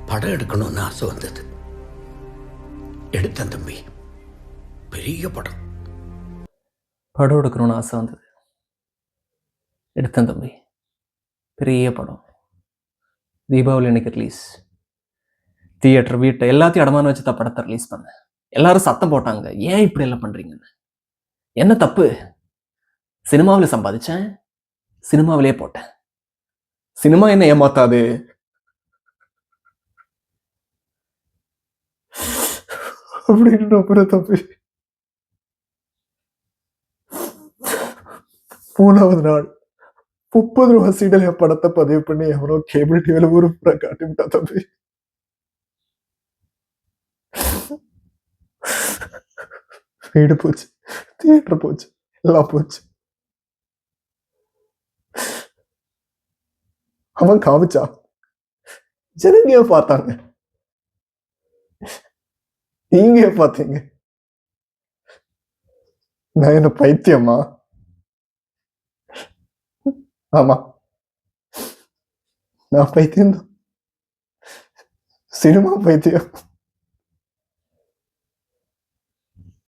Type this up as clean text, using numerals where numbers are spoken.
படம் எடுக்கணும்னு ஆசை வந்தது. எடுத்தேன் தம்பி. பெரிய படம். படம் எடுக்கணும்னு ஆசை வந்தது. எடுத்தேன் தம்பி. பெரிய படம். தீபாவளி அன்னைக்கு ரிலீஸ். தியேட்டர், வீட்டை எல்லாத்தையும் அடமான வச்சு தான் படத்தை ரிலீஸ் பண்ணேன். எல்லாரும் சத்தம் போட்டாங்க, ஏன் இப்படி எல்லாம் பண்றீங்கன்னு. என்ன தப்பு? சினிமாவில் சம்பாதிச்சேன், சினிமாவிலே போட்டேன். சினிமா என்ன ஏமாத்தாது. அப்படின்னு அப்புறம் தம்பி 3வது நாள் 30 ரூபா சீடல் என் படத்தை பதிவு பண்ணி எவனோ கேபிள் டிவியில ஊரு பூரா காட்டிவிட்டா தம்பி. வீடு போச்சு, தியேட்டர் போச்சு, எல்லாம் போச்சு. அவன் காமிச்சா ஜனங்க பார்த்தாங்க, நீங்க பார்த்தீங்க. நான் என்ன பைத்தியமா? ஆமா, நான் பைத்தியம் தான். சினிமா பைத்தியம்.